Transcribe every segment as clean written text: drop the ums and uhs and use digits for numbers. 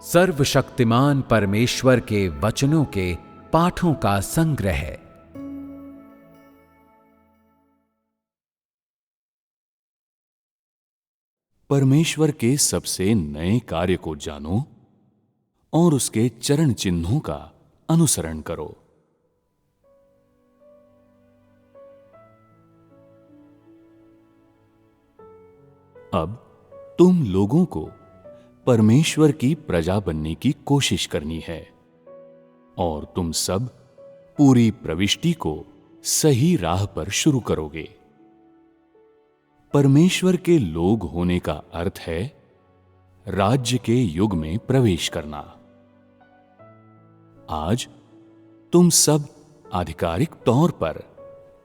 सर्वशक्तिमान परमेश्वर के वचनों के पाठों का संग्रह है। परमेश्वर के सबसे नए कार्य को जानो और उसके चरण चिन्हों का अनुसरण करो। अब तुम लोगों को परमेश्वर की प्रजा बनने की कोशिश करनी है और तुम सब पूरी प्रविष्टि को सही राह पर शुरू करोगे। परमेश्वर के लोग होने का अर्थ है राज्य के युग में प्रवेश करना। आज तुम सब आधिकारिक तौर पर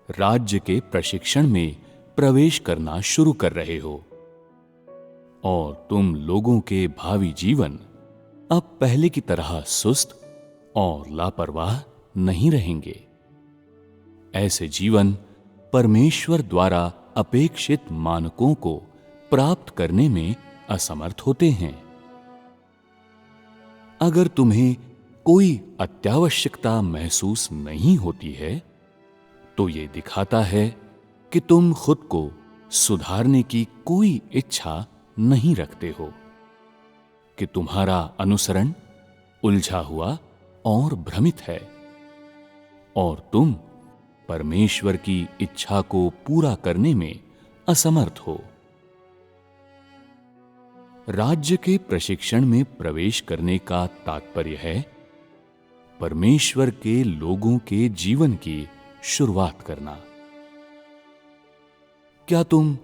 राज्य के प्रशिक्षण में प्रवेश करना शुरू कर रहे हो और तुम लोगों के भावी जीवन अब पहले की तरह सुस्त और लापरवाह नहीं रहेंगे। ऐसे जीवन परमेश्वर द्वारा अपेक्षित मानकों को प्राप्त करने में असमर्थ होते हैं। अगर तुम्हें कोई अत्यावश्यकता महसूस नहीं होती है, तो यह दिखाता है कि तुम खुद को सुधारने की कोई इच्छा नहीं रखते हो, कि तुम्हारा अनुसरण उलझा हुआ और भ्रमित है और तुम परमेश्वर की इच्छा को पूरा करने में असमर्थ हो। राज्य के प्रशिक्षण में प्रवेश करने का तात्पर्य है परमेश्वर के लोगों के जीवन की शुरुआत करना। क्या तुम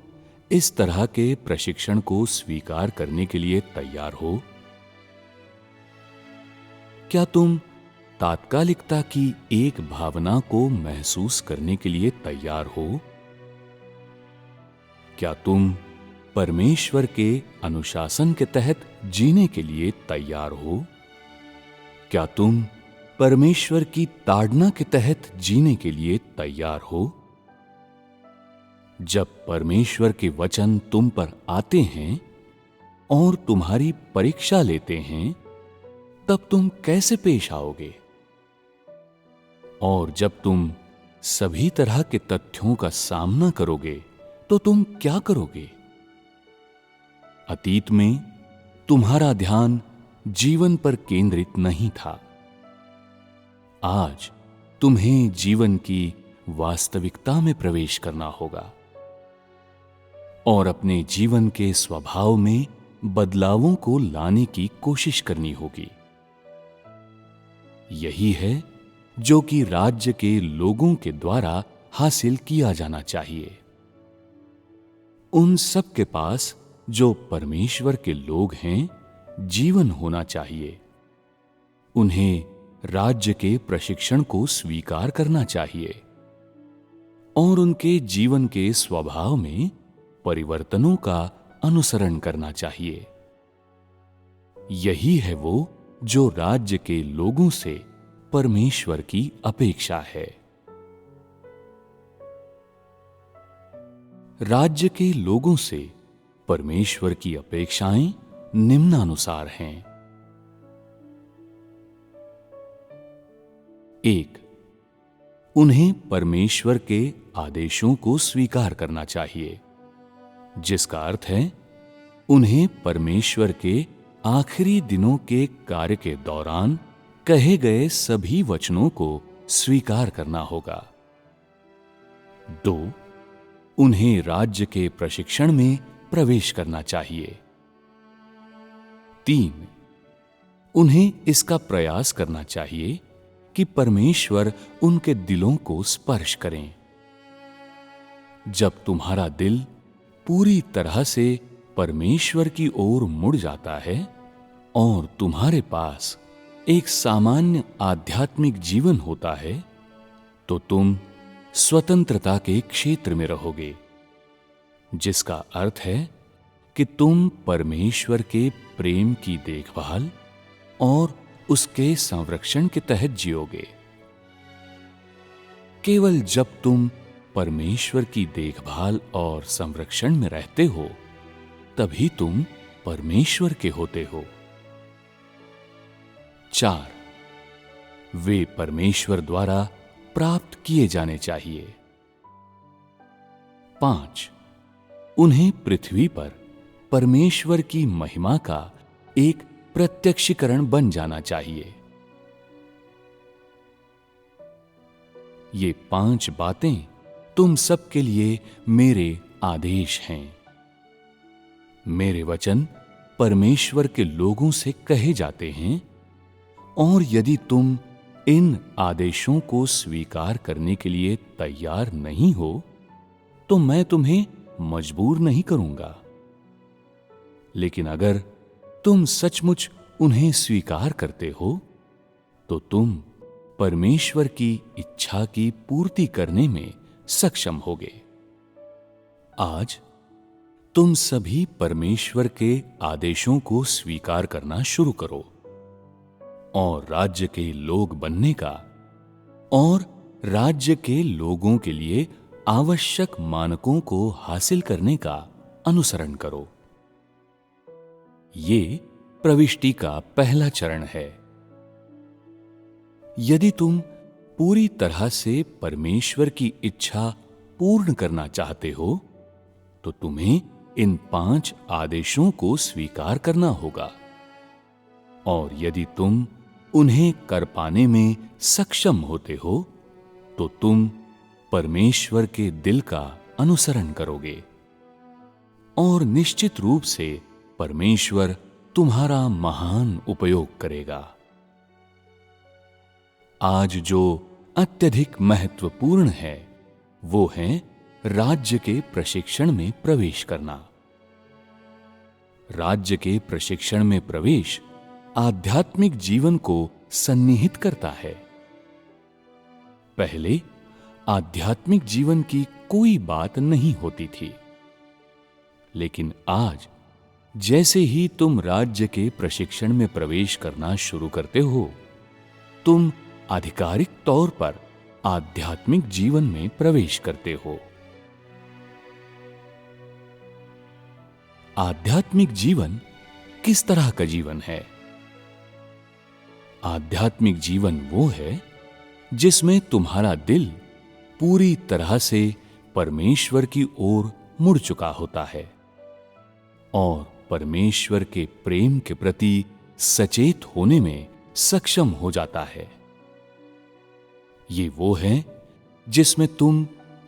इस तरह के प्रशिक्षण को स्वीकार करने के लिए तैयार हो? क्या तुम तात्कालिकता की एक भावना को महसूस करने के लिए तैयार हो? क्या तुम परमेश्वर के अनुशासन के तहत जीने के लिए तैयार हो? क्या तुम परमेश्वर की ताड़ना के तहत जीने के लिए तैयार हो? जब परमेश्वर के वचन तुम पर आते हैं और तुम्हारी परीक्षा लेते हैं, तब तुम कैसे पेश आओगे? और जब तुम सभी तरह के तथ्यों का सामना करोगे, तो तुम क्या करोगे? अतीत में तुम्हारा ध्यान जीवन पर केंद्रित नहीं था। आज तुम्हें जीवन की वास्तविकता में प्रवेश करना होगा और अपने जीवन के स्वभाव में बदलावों को लाने की कोशिश करनी होगी। यही है जो कि राज्य के लोगों के द्वारा हासिल किया जाना चाहिए। उन सब के पास जो परमेश्वर के लोग हैं, जीवन होना चाहिए। उन्हें राज्य के प्रशिक्षण को स्वीकार करना चाहिए और उनके जीवन के स्वभाव में परिवर्तनों का अनुसरण करना चाहिए। यही है वो जो राज्य के लोगों से परमेश्वर की अपेक्षा है। राज्य के लोगों से परमेश्वर की अपेक्षाएं निम्नानुसार हैं। 1. उन्हें परमेश्वर के आदेशों को स्वीकार करना चाहिए, जिसका अर्थ है उन्हें परमेश्वर के आखिरी दिनों के कार्य के दौरान कहे गए सभी वचनों को स्वीकार करना होगा। 2. उन्हें राज्य के प्रशिक्षण में प्रवेश करना चाहिए। 3. उन्हें इसका प्रयास करना चाहिए कि परमेश्वर उनके दिलों को स्पर्श करें। जब तुम्हारा दिल पूरी तरह से परमेश्वर की ओर मुड़ जाता है और तुम्हारे पास एक सामान्य आध्यात्मिक जीवन होता है, तो तुम स्वतंत्रता के क्षेत्र में रहोगे, जिसका अर्थ है कि तुम परमेश्वर के प्रेम की देखभाल और उसके संरक्षण के तहत जियोगे। केवल जब तुम परमेश्वर की देखभाल और संरक्षण में रहते हो, तभी तुम परमेश्वर के होते हो। 4. वे परमेश्वर द्वारा प्राप्त किए जाने चाहिए। 5. उन्हें पृथ्वी पर परमेश्वर की महिमा का एक प्रत्यक्षीकरण बन जाना चाहिए। ये 5 बातें तुम सबके लिए मेरे आदेश हैं। मेरे वचन परमेश्वर के लोगों से कहे जाते हैं, और यदि तुम इन आदेशों को स्वीकार करने के लिए तैयार नहीं हो, तो मैं तुम्हें मजबूर नहीं करूंगा। लेकिन अगर तुम सचमुच उन्हें स्वीकार करते हो, तो तुम परमेश्वर की इच्छा की पूर्ति करने में सक्षम होगे। आज तुम सभी परमेश्वर के आदेशों को स्वीकार करना शुरू करो और राज्य के लोग बनने का और राज्य के लोगों के लिए आवश्यक मानकों को हासिल करने का अनुसरण करो। ये प्रविष्टि का पहला चरण है। यदि तुम पूरी तरह से परमेश्वर की इच्छा पूर्ण करना चाहते हो, तो तुम्हें इन 5 आदेशों को स्वीकार करना होगा। और यदि तुम उन्हें कर पाने में सक्षम होते हो, तो तुम परमेश्वर के दिल का अनुसरण करोगे और निश्चित रूप से परमेश्वर तुम्हारा महान उपयोग करेगा। आज जो अत्यधिक महत्वपूर्ण है, वो है राज्य के प्रशिक्षण में प्रवेश करना। राज्य के प्रशिक्षण में प्रवेश आध्यात्मिक जीवन को सन्निहित करता है। पहले आध्यात्मिक जीवन की कोई बात नहीं होती थी, लेकिन आज जैसे ही तुम राज्य के प्रशिक्षण में प्रवेश करना शुरू करते हो, तुम आधिकारिक तौर पर आध्यात्मिक जीवन में प्रवेश करते हो। आध्यात्मिक जीवन किस तरह का जीवन है? आध्यात्मिक जीवन वो है जिसमें तुम्हारा दिल पूरी तरह से परमेश्वर की ओर मुड़ चुका होता है और परमेश्वर के प्रेम के प्रति सचेत होने में सक्षम हो जाता है। ये वो है जिसमें तुम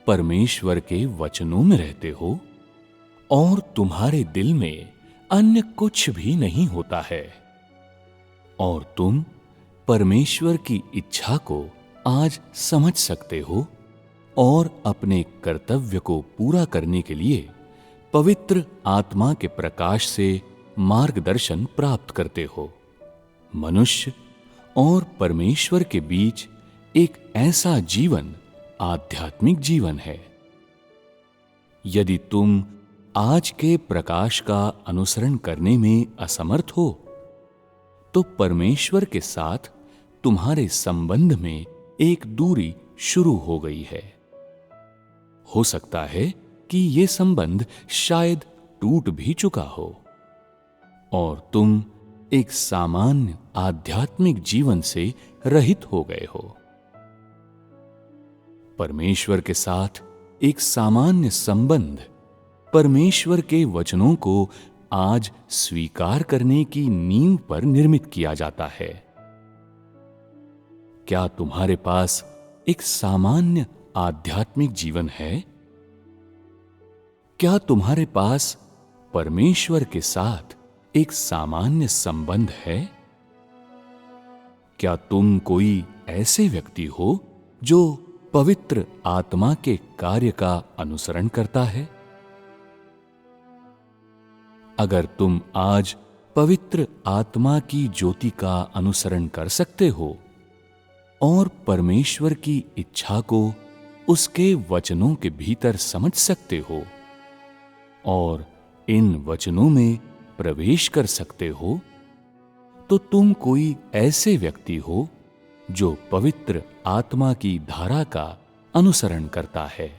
परमेश्वर के वचनों में रहते हो और तुम्हारे दिल में अन्य कुछ भी नहीं होता है, और तुम परमेश्वर की इच्छा को आज समझ सकते हो और अपने कर्तव्य को पूरा करने के लिए पवित्र आत्मा के प्रकाश से मार्गदर्शन प्राप्त करते हो। मनुष्य और परमेश्वर के बीच एक ऐसा जीवन आध्यात्मिक जीवन है। यदि तुम आज के प्रकाश का अनुसरण करने में असमर्थ हो, तो परमेश्वर के साथ तुम्हारे संबंध में एक दूरी शुरू हो गई है। हो सकता है कि यह संबंध शायद टूट भी चुका हो और तुम एक सामान्य आध्यात्मिक जीवन से रहित हो गए हो। परमेश्वर के साथ एक सामान्य संबंध परमेश्वर के वचनों को आज स्वीकार करने की नींव पर निर्मित किया जाता है। क्या तुम्हारे पास एक सामान्य आध्यात्मिक जीवन है? क्या तुम्हारे पास परमेश्वर के साथ एक सामान्य संबंध है? क्या तुम कोई ऐसे व्यक्ति हो जो पवित्र आत्मा के कार्य का अनुसरण करता है? अगर तुम आज पवित्र आत्मा की ज्योति का अनुसरण कर सकते हो और परमेश्वर की इच्छा को उसके वचनों के भीतर समझ सकते हो और इन वचनों में प्रवेश कर सकते हो, तो तुम कोई ऐसे व्यक्ति हो जो पवित्र आत्मा की धारा का अनुसरण करता है।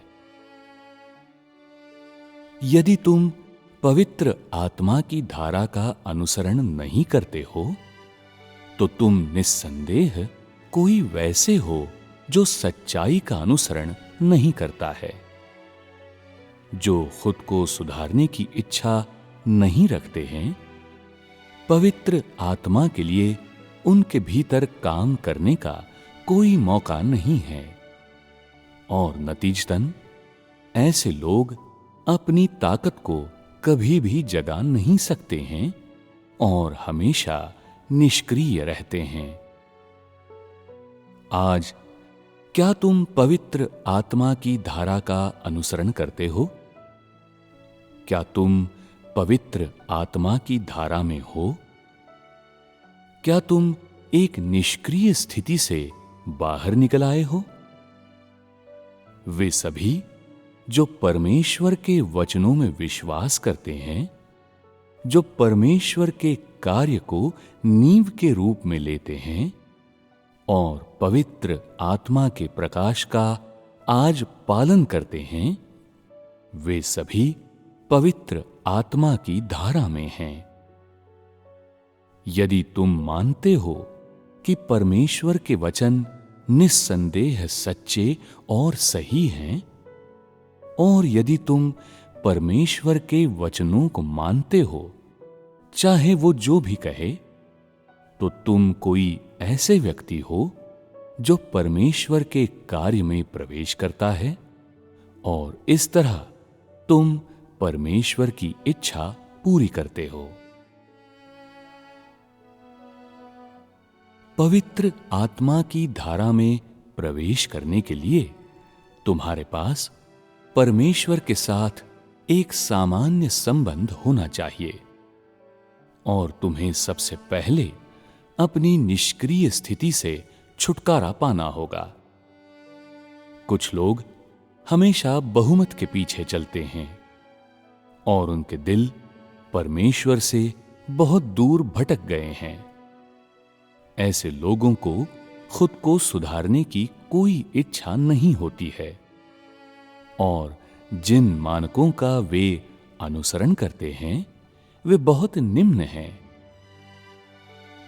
यदि तुम पवित्र आत्मा की धारा का अनुसरण नहीं करते हो, तो तुम निस्संदेह कोई वैसे हो जो सच्चाई का अनुसरण नहीं करता है, जो खुद को सुधारने की इच्छा नहीं रखते हैं। पवित्र आत्मा के लिए उनके भीतर काम करने का कोई मौका नहीं है, और नतीजतन ऐसे लोग अपनी ताकत को कभी भी जगा नहीं सकते हैं और हमेशा निष्क्रिय रहते हैं। आज क्या तुम पवित्र आत्मा की धारा का अनुसरण करते हो? क्या तुम पवित्र आत्मा की धारा में हो? क्या तुम एक निष्क्रिय स्थिति से बाहर निकल आए हो? वे सभी जो परमेश्वर के वचनों में विश्वास करते हैं, जो परमेश्वर के कार्य को नींव के रूप में लेते हैं और पवित्र आत्मा के प्रकाश का आज पालन करते हैं, वे सभी पवित्र आत्मा की धारा में हैं। यदि तुम मानते हो कि परमेश्वर के वचन निस्संदेह सच्चे और सही हैं, और यदि तुम परमेश्वर के वचनों को मानते हो, चाहे वो जो भी कहे, तो तुम कोई ऐसे व्यक्ति हो जो परमेश्वर के कार्य में प्रवेश करता है, और इस तरह तुम परमेश्वर की इच्छा पूरी करते हो। पवित्र आत्मा की धारा में प्रवेश करने के लिए तुम्हारे पास परमेश्वर के साथ एक सामान्य संबंध होना चाहिए, और तुम्हें सबसे पहले अपनी निष्क्रिय स्थिति से छुटकारा पाना होगा। कुछ लोग हमेशा बहुमत के पीछे चलते हैं और उनके दिल परमेश्वर से बहुत दूर भटक गए हैं। ऐसे लोगों को खुद को सुधारने की कोई इच्छा नहीं होती है, और जिन मानकों का वे अनुसरण करते हैं वे बहुत निम्न हैं।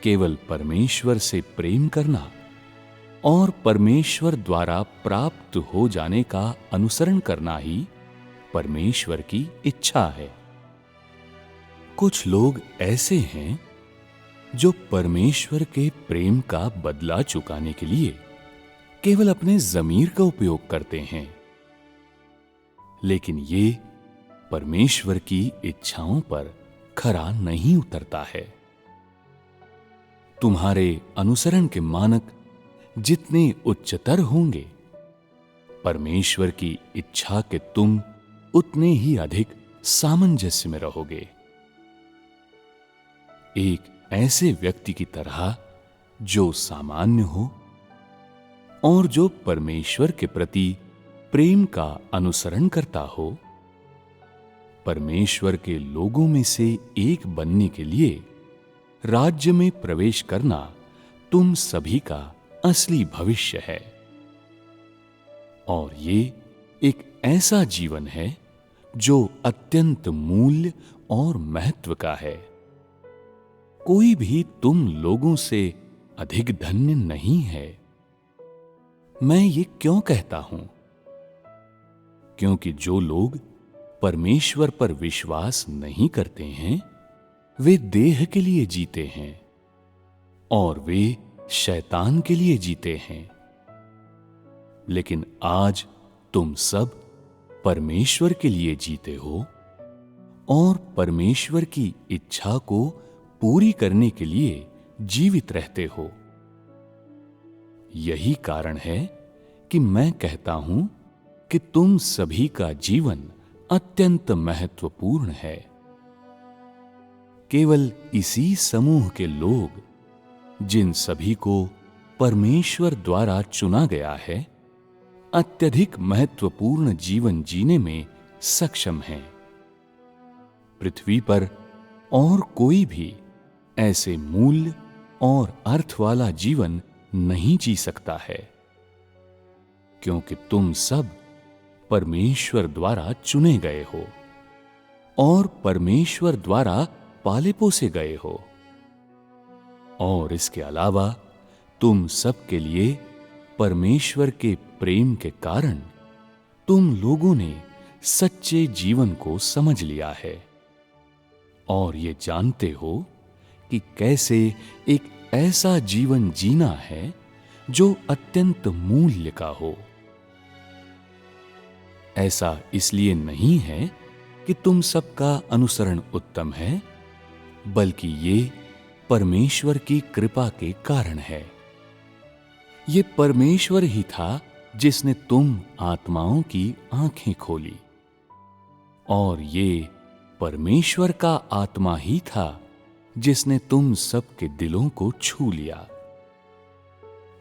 केवल परमेश्वर से प्रेम करना और परमेश्वर द्वारा प्राप्त हो जाने का अनुसरण करना ही परमेश्वर की इच्छा है। कुछ लोग ऐसे हैं जो परमेश्वर के प्रेम का बदला चुकाने के लिए केवल अपने ज़मीर का उपयोग करते हैं, लेकिन ये परमेश्वर की इच्छाओं पर खरा नहीं उतरता है। तुम्हारे अनुसरण के मानक जितने उच्चतर होंगे, परमेश्वर की इच्छा के तुम उतने ही अधिक सामंजस्य में रहोगे। एक ऐसे व्यक्ति की तरह जो सामान्य हो और जो परमेश्वर के प्रति प्रेम का अनुसरण करता हो। परमेश्वर के लोगों में से एक बनने के लिए राज्य में प्रवेश करना तुम सभी का असली भविष्य है, और ये एक ऐसा जीवन है जो अत्यंत मूल्य और महत्व का है। कोई भी तुम लोगों से अधिक धन्य नहीं है। मैं ये क्यों कहता हूं? क्योंकि जो लोग परमेश्वर पर विश्वास नहीं करते हैं, वे देह के लिए जीते हैं और वे शैतान के लिए जीते हैं। लेकिन आज तुम सब परमेश्वर के लिए जीते हो और परमेश्वर की इच्छा को पूरी करने के लिए जीवित रहते हो। यही कारण है कि मैं कहता हूं कि तुम सभी का जीवन अत्यंत महत्वपूर्ण है। केवल इसी समूह के लोग, जिन सभी को परमेश्वर द्वारा चुना गया है, अत्यधिक महत्वपूर्ण जीवन जीने में सक्षम हैं। पृथ्वी पर और कोई भी ऐसे मूल्य और अर्थ वाला जीवन नहीं जी सकता है, क्योंकि तुम सब परमेश्वर द्वारा चुने गए हो और परमेश्वर द्वारा पाले पोसे गए हो। और इसके अलावा तुम सबके लिए परमेश्वर के प्रेम के कारण तुम लोगों ने सच्चे जीवन को समझ लिया है और ये जानते हो कि कैसे एक ऐसा जीवन जीना है जो अत्यंत मूल्य का हो। ऐसा इसलिए नहीं है कि तुम सबका अनुसरण उत्तम है, बल्कि ये परमेश्वर की कृपा के कारण है। ये परमेश्वर ही था जिसने तुम आत्माओं की आंखें खोली, और ये परमेश्वर का आत्मा ही था जिसने तुम सबके दिलों को छू लिया,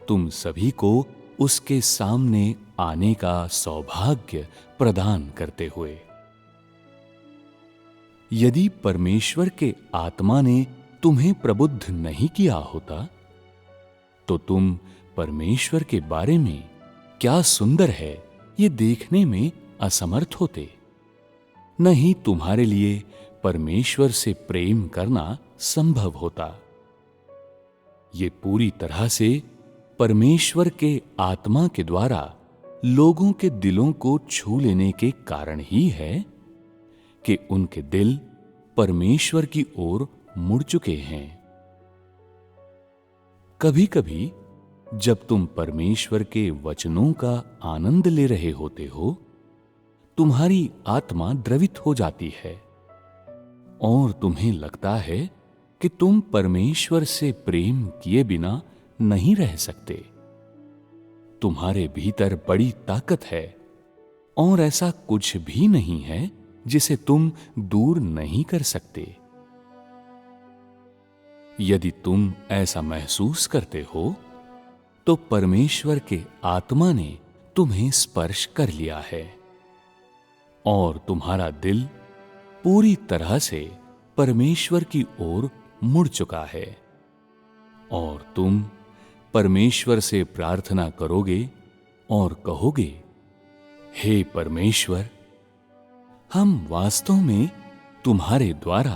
तुम सभी को उसके सामने आने का सौभाग्य प्रदान करते हुए। यदि परमेश्वर के आत्मा ने तुम्हें प्रबुद्ध नहीं किया होता, तो तुम परमेश्वर के बारे में क्या सुंदर है ये देखने में असमर्थ होते। नहीं तुम्हारे लिए परमेश्वर से प्रेम करना संभव होता। ये पूरी तरह से परमेश्वर के आत्मा के द्वारा लोगों के दिलों को छू लेने के कारण ही है कि उनके दिल परमेश्वर की ओर मुड़ चुके हैं। कभी-कभी जब तुम परमेश्वर के वचनों का आनंद ले रहे होते हो, तुम्हारी आत्मा द्रवित हो जाती है और तुम्हें लगता है कि तुम परमेश्वर से प्रेम किए बिना नहीं रह सकते। तुम्हारे भीतर बड़ी ताकत है और ऐसा कुछ भी नहीं है जिसे तुम दूर नहीं कर सकते। यदि तुम ऐसा महसूस करते हो, तो परमेश्वर के आत्मा ने तुम्हें स्पर्श कर लिया है और तुम्हारा दिल पूरी तरह से परमेश्वर की ओर मुड़ चुका है और तुम परमेश्वर से प्रार्थना करोगे और कहोगे, हे परमेश्वर, हम वास्तव में तुम्हारे द्वारा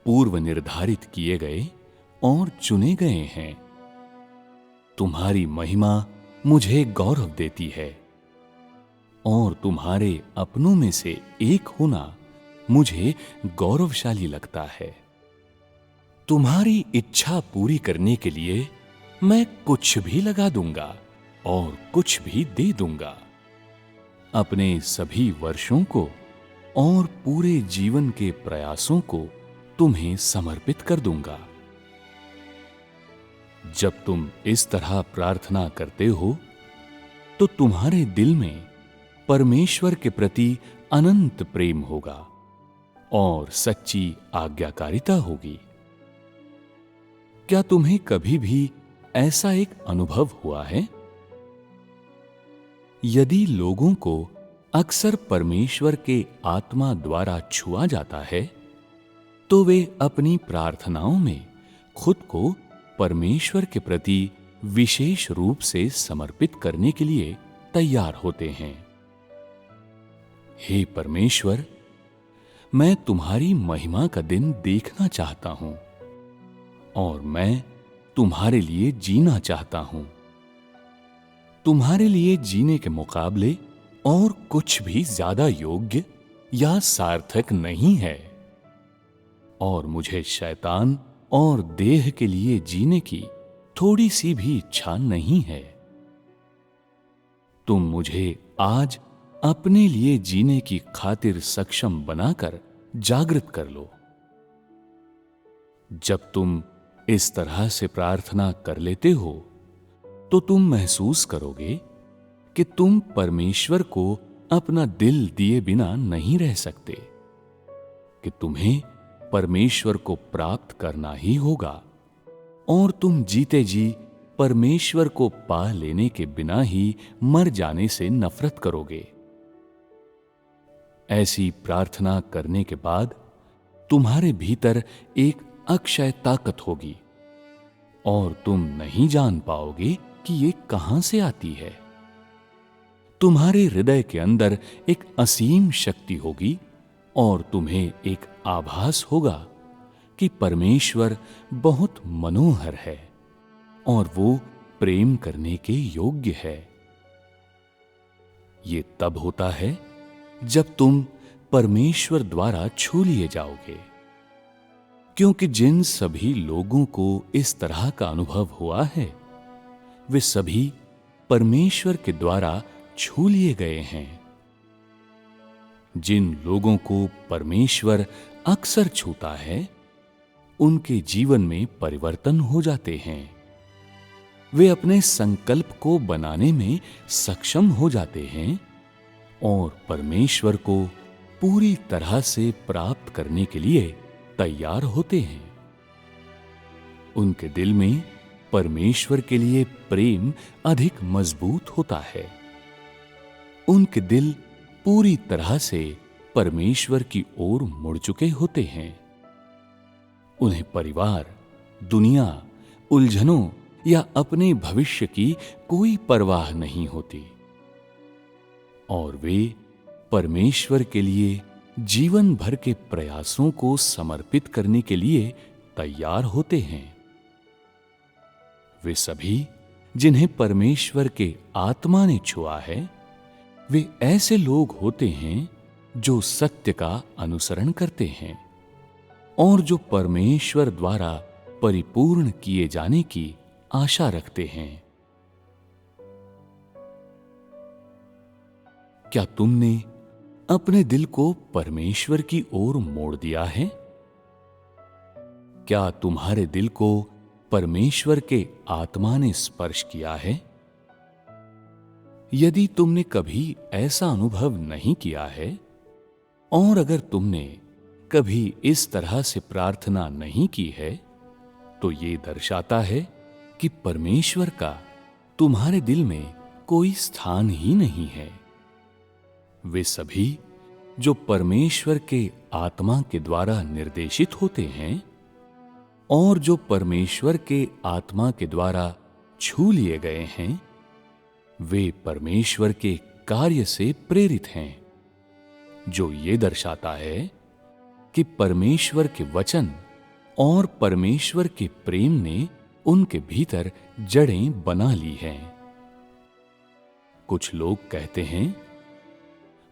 पूर्व निर्धारित किए गए और चुने गए हैं। तुम्हारी महिमा मुझे गौरव देती है और तुम्हारे अपनों में से एक होना मुझे गौरवशाली लगता है। तुम्हारी इच्छा पूरी करने के लिए मैं कुछ भी लगा दूंगा और कुछ भी दे दूंगा। अपने सभी वर्षों को और पूरे जीवन के प्रयासों को तुम्हें समर्पित कर दूंगा। जब तुम इस तरह प्रार्थना करते हो, तो तुम्हारे दिल में परमेश्वर के प्रति अनंत प्रेम होगा और सच्ची आज्ञाकारिता होगी। क्या तुम्हें कभी भी ऐसा एक अनुभव हुआ है? यदि लोगों को अक्सर परमेश्वर के आत्मा द्वारा छुआ जाता है, तो वे अपनी प्रार्थनाओं में खुद को परमेश्वर के प्रति विशेष रूप से समर्पित करने के लिए तैयार होते हैं। हे परमेश्वर, मैं तुम्हारी महिमा का दिन देखना चाहता हूं और मैं तुम्हारे लिए जीना चाहता हूं। तुम्हारे लिए जीने के मुकाबले और कुछ भी ज्यादा योग्य या सार्थक नहीं है और मुझे शैतान और देह के लिए जीने की थोड़ी सी भी इच्छा नहीं है। तुम मुझे आज अपने लिए जीने की खातिर सक्षम बनाकर जागृत कर लो। जब तुम इस तरह से प्रार्थना कर लेते हो, तो तुम महसूस करोगे कि तुम परमेश्वर को अपना दिल दिए बिना नहीं रह सकते, कि तुम्हें परमेश्वर को प्राप्त करना ही होगा और तुम जीते जी परमेश्वर को पा लेने के बिना ही मर जाने से नफरत करोगे। ऐसी प्रार्थना करने के बाद तुम्हारे भीतर एक अक्षय ताकत होगी और तुम नहीं जान पाओगे कि ये कहां से आती है। तुम्हारे हृदय के अंदर एक असीम शक्ति होगी और तुम्हें एक आभास होगा कि परमेश्वर बहुत मनोहर है और वो प्रेम करने के योग्य है। ये तब होता है जब तुम परमेश्वर द्वारा छू लिए जाओगे, क्योंकि जिन सभी लोगों को इस तरह का अनुभव हुआ है वे सभी परमेश्वर के द्वारा छू लिए गए हैं। जिन लोगों को परमेश्वर अक्सर छूता है उनके जीवन में परिवर्तन हो जाते हैं। वे अपने संकल्प को बनाने में सक्षम हो जाते हैं और परमेश्वर को पूरी तरह से प्राप्त करने के लिए तैयार होते हैं। उनके दिल में परमेश्वर के लिए प्रेम अधिक मजबूत होता है। उनके दिल पूरी तरह से परमेश्वर की ओर मुड़ चुके होते हैं। उन्हें परिवार, दुनिया, उलझनों या अपने भविष्य की कोई परवाह नहीं होती और वे परमेश्वर के लिए जीवन भर के प्रयासों को समर्पित करने के लिए तैयार होते हैं। वे सभी जिन्हें परमेश्वर के आत्मा ने छुआ है वे ऐसे लोग होते हैं जो सत्य का अनुसरण करते हैं और जो परमेश्वर द्वारा परिपूर्ण किए जाने की आशा रखते हैं। क्या तुमने अपने दिल को परमेश्वर की ओर मोड़ दिया है? क्या तुम्हारे दिल को परमेश्वर के आत्मा ने स्पर्श किया है? यदि तुमने कभी ऐसा अनुभव नहीं किया है और अगर तुमने कभी इस तरह से प्रार्थना नहीं की है तो ये दर्शाता है कि परमेश्वर का तुम्हारे दिल में कोई स्थान ही नहीं है। वे सभी जो परमेश्वर के आत्मा के द्वारा निर्देशित होते हैं और जो परमेश्वर के आत्मा के द्वारा छू लिए गए हैं वे परमेश्वर के कार्य से प्रेरित हैं, जो ये दर्शाता है कि परमेश्वर के वचन और परमेश्वर के प्रेम ने उनके भीतर जड़ें बना ली हैं। कुछ लोग कहते हैं,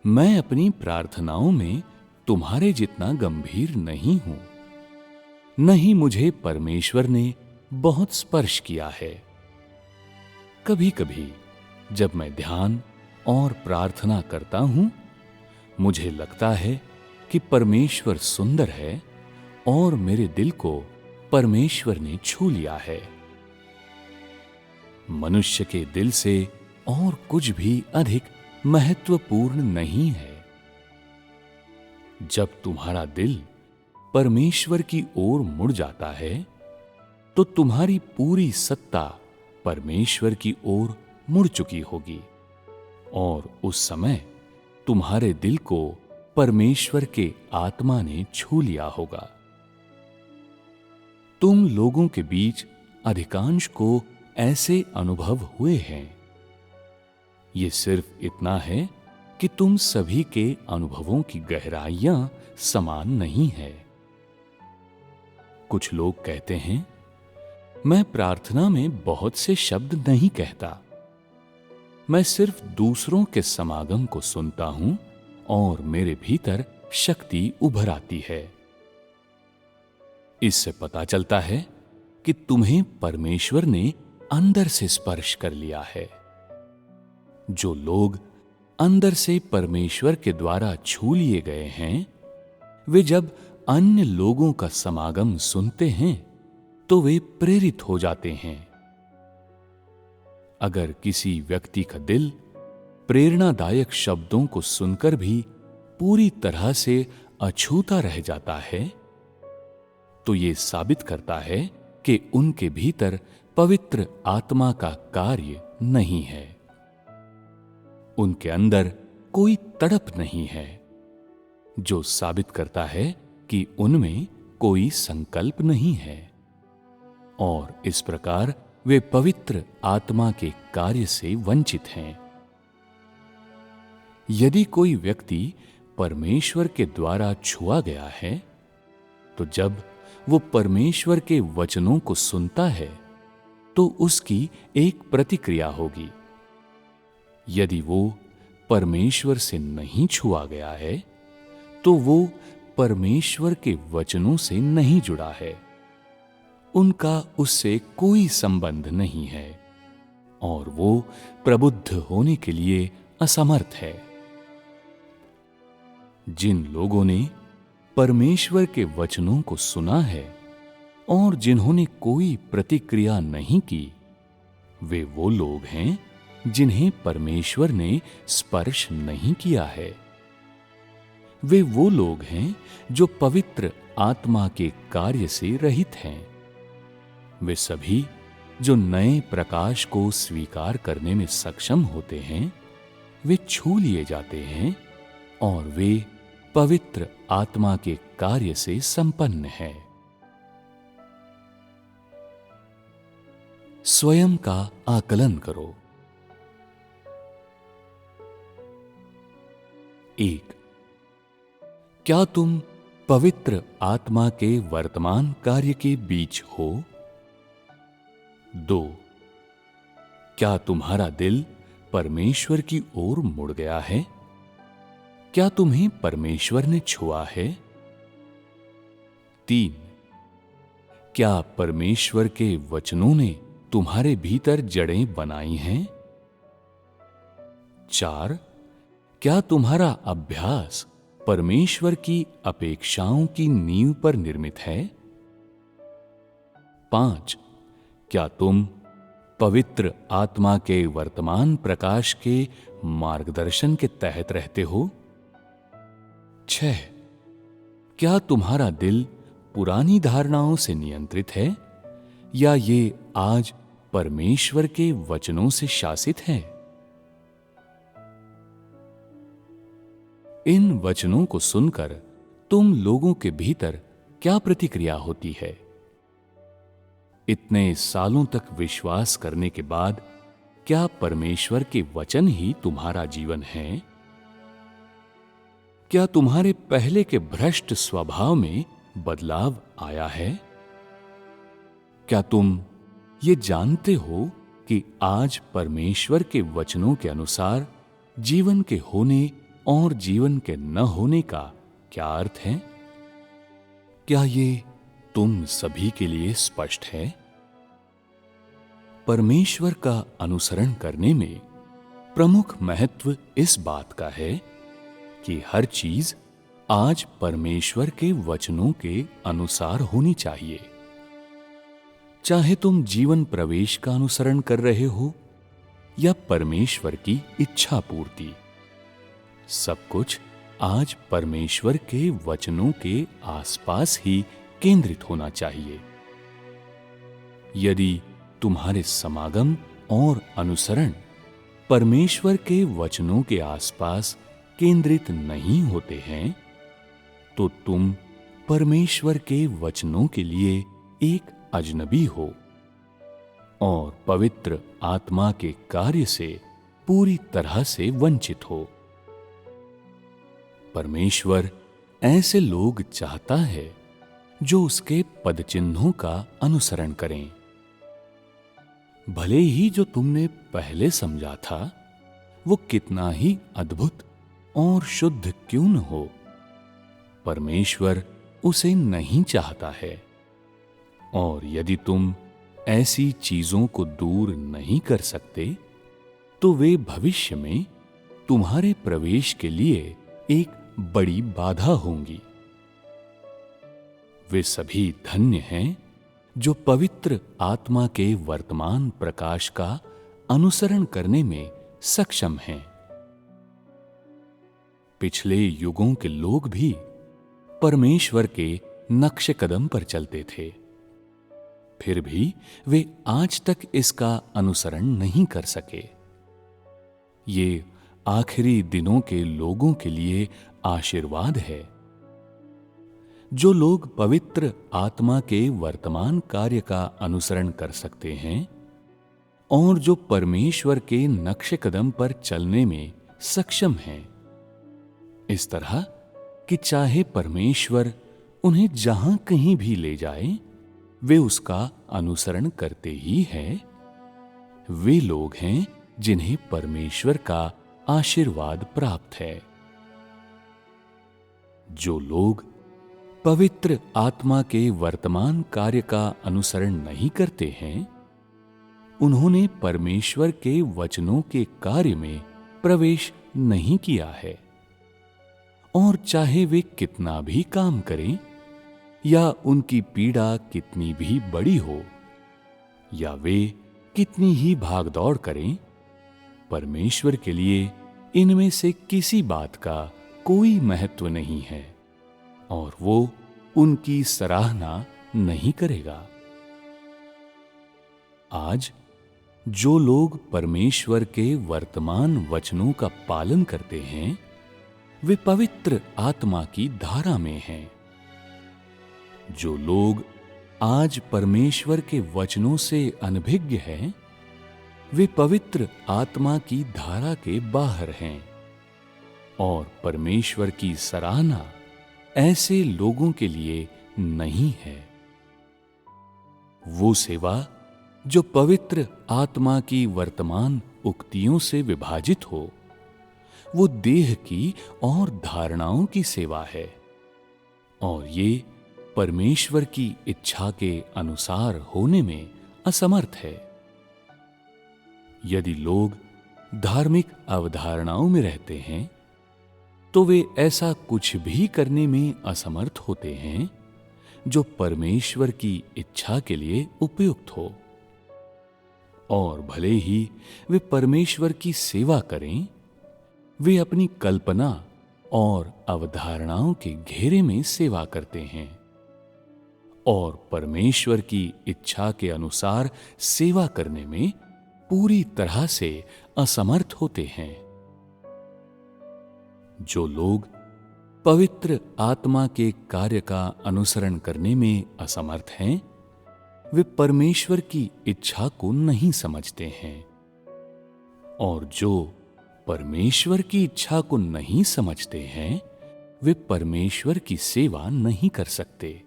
मैं अपनी प्रार्थनाओं में तुम्हारे जितना गंभीर नहीं हूं, नहीं मुझे परमेश्वर ने बहुत स्पर्श किया है। कभी कभी जब मैं ध्यान और प्रार्थना करता हूं मुझे लगता है कि परमेश्वर सुंदर है और मेरे दिल को परमेश्वर ने छू लिया है। मनुष्य के दिल से और कुछ भी अधिक महत्वपूर्ण नहीं है। जब तुम्हारा दिल परमेश्वर की ओर मुड़ जाता है तो तुम्हारी पूरी सत्ता परमेश्वर की ओर मुड़ चुकी होगी और उस समय तुम्हारे दिल को परमेश्वर के आत्मा ने छू लिया होगा। तुम लोगों के बीच अधिकांश को ऐसे अनुभव हुए हैं। ये सिर्फ इतना है कि तुम सभी के अनुभवों की गहराइयां समान नहीं है। कुछ लोग कहते हैं, मैं प्रार्थना में बहुत से शब्द नहीं कहता, मैं सिर्फ दूसरों के समागम को सुनता हूं और मेरे भीतर शक्ति उभर आती है। इससे पता चलता है कि तुम्हें परमेश्वर ने अंदर से स्पर्श कर लिया है। जो लोग अंदर से परमेश्वर के द्वारा छू लिए गए हैं वे जब अन्य लोगों का समागम सुनते हैं तो वे प्रेरित हो जाते हैं। अगर किसी व्यक्ति का दिल प्रेरणादायक शब्दों को सुनकर भी पूरी तरह से अछूता रह जाता है तो यह साबित करता है कि उनके भीतर पवित्र आत्मा का कार्य नहीं है। उनके अंदर कोई तड़प नहीं है, जो साबित करता है कि उनमें कोई संकल्प नहीं है और इस प्रकार वे पवित्र आत्मा के कार्य से वंचित हैं। यदि कोई व्यक्ति परमेश्वर के द्वारा छुआ गया है तो जब वो परमेश्वर के वचनों को सुनता है तो उसकी एक प्रतिक्रिया होगी। यदि वो परमेश्वर से नहीं छुआ गया है तो वो परमेश्वर के वचनों से नहीं जुड़ा है, उनका उससे कोई संबंध नहीं है और वो प्रबुद्ध होने के लिए असमर्थ है। जिन लोगों ने परमेश्वर के वचनों को सुना है और जिन्होंने कोई प्रतिक्रिया नहीं की, वे वो लोग हैं जिन्हें परमेश्वर ने स्पर्श नहीं किया है। वे वो लोग हैं जो पवित्र आत्मा के कार्य से रहित हैं। वे सभी जो नए प्रकाश को स्वीकार करने में सक्षम होते हैं, वे छू लिए जाते हैं और वे पवित्र आत्मा के कार्य से संपन्न हैं। स्वयं का आकलन करो। 1. क्या तुम पवित्र आत्मा के वर्तमान कार्य के बीच हो? 2. क्या तुम्हारा दिल परमेश्वर की ओर मुड़ गया है? क्या तुम्हें परमेश्वर ने छुआ है? 3. क्या परमेश्वर के वचनों ने तुम्हारे भीतर जड़ें बनाई हैं? 4. क्या तुम्हारा अभ्यास परमेश्वर की अपेक्षाओं की नींव पर निर्मित है? 5. क्या तुम पवित्र आत्मा के वर्तमान प्रकाश के मार्गदर्शन के तहत रहते हो? 6. क्या तुम्हारा दिल पुरानी धारणाओं से नियंत्रित है या ये आज परमेश्वर के वचनों से शासित है? इन वचनों को सुनकर तुम लोगों के भीतर क्या प्रतिक्रिया होती है? इतने सालों तक विश्वास करने के बाद क्या परमेश्वर के वचन ही तुम्हारा जीवन है? क्या तुम्हारे पहले के भ्रष्ट स्वभाव में बदलाव आया है? क्या तुम ये जानते हो कि आज परमेश्वर के वचनों के अनुसार जीवन के होने और जीवन के न होने का क्या अर्थ है? क्या ये तुम सभी के लिए स्पष्ट है? परमेश्वर का अनुसरण करने में प्रमुख महत्व इस बात का है कि हर चीज आज परमेश्वर के वचनों के अनुसार होनी चाहिए। चाहे तुम जीवन प्रवेश का अनुसरण कर रहे हो या परमेश्वर की इच्छा पूर्ति, सब कुछ आज परमेश्वर के वचनों के आसपास ही केंद्रित होना चाहिए। यदि तुम्हारे समागम और अनुसरण परमेश्वर के वचनों के आसपास केंद्रित नहीं होते हैं, तो तुम परमेश्वर के वचनों के लिए एक अजनबी हो और पवित्र आत्मा के कार्य से पूरी तरह से वंचित हो। परमेश्वर ऐसे लोग चाहता है जो उसके पदचिन्हों का अनुसरण करें। भले ही जो तुमने पहले समझा था वो कितना ही अद्भुत और शुद्ध क्यों न हो, परमेश्वर उसे नहीं चाहता है। और यदि तुम ऐसी चीजों को दूर नहीं कर सकते, तो वे भविष्य में तुम्हारे प्रवेश के लिए एक बड़ी बाधा होंगी। वे सभी धन्य हैं जो पवित्र आत्मा के वर्तमान प्रकाश का अनुसरण करने में सक्षम हैं। पिछले युगों के लोग भी परमेश्वर के नक्शे कदम पर चलते थे, फिर भी वे आज तक इसका अनुसरण नहीं कर सके। ये आखिरी दिनों के लोगों के लिए आशीर्वाद है। जो लोग पवित्र आत्मा के वर्तमान कार्य का अनुसरण कर सकते हैं और जो परमेश्वर के नक्शे कदम पर चलने में सक्षम हैं, इस तरह कि चाहे परमेश्वर उन्हें जहां कहीं भी ले जाए वे उसका अनुसरण करते ही हैं। वे लोग हैं जिन्हें परमेश्वर का आशीर्वाद प्राप्त है। जो लोग पवित्र आत्मा के वर्तमान कार्य का अनुसरण नहीं करते हैं, उन्होंने परमेश्वर के वचनों के कार्य में प्रवेश नहीं किया है। और चाहे वे कितना भी काम करें या उनकी पीड़ा कितनी भी बड़ी हो या वे कितनी ही भागदौड़ करें, परमेश्वर के लिए इनमें से किसी बात का कोई महत्व नहीं है और वो उनकी सराहना नहीं करेगा। आज जो लोग परमेश्वर के वर्तमान वचनों का पालन करते हैं, वे पवित्र आत्मा की धारा में हैं। जो लोग आज परमेश्वर के वचनों से अनभिज्ञ हैं, वे पवित्र आत्मा की धारा के बाहर हैं और परमेश्वर की सराहना ऐसे लोगों के लिए नहीं है। वो सेवा जो पवित्र आत्मा की वर्तमान उक्तियों से विभाजित हो, वो देह की और धारणाओं की सेवा है और ये परमेश्वर की इच्छा के अनुसार होने में असमर्थ है। यदि लोग धार्मिक अवधारणाओं में रहते हैं, तो वे ऐसा कुछ भी करने में असमर्थ होते हैं जो परमेश्वर की इच्छा के लिए उपयुक्त हो। और भले ही वे परमेश्वर की सेवा करें, वे अपनी कल्पना और अवधारणाओं के घेरे में सेवा करते हैं और परमेश्वर की इच्छा के अनुसार सेवा करने में पूरी तरह से असमर्थ होते हैं। जो लोग पवित्र आत्मा के कार्य का अनुसरण करने में असमर्थ हैं, वे परमेश्वर की इच्छा को नहीं समझते हैं और जो परमेश्वर की इच्छा को नहीं समझते हैं, वे परमेश्वर की सेवा नहीं कर सकते।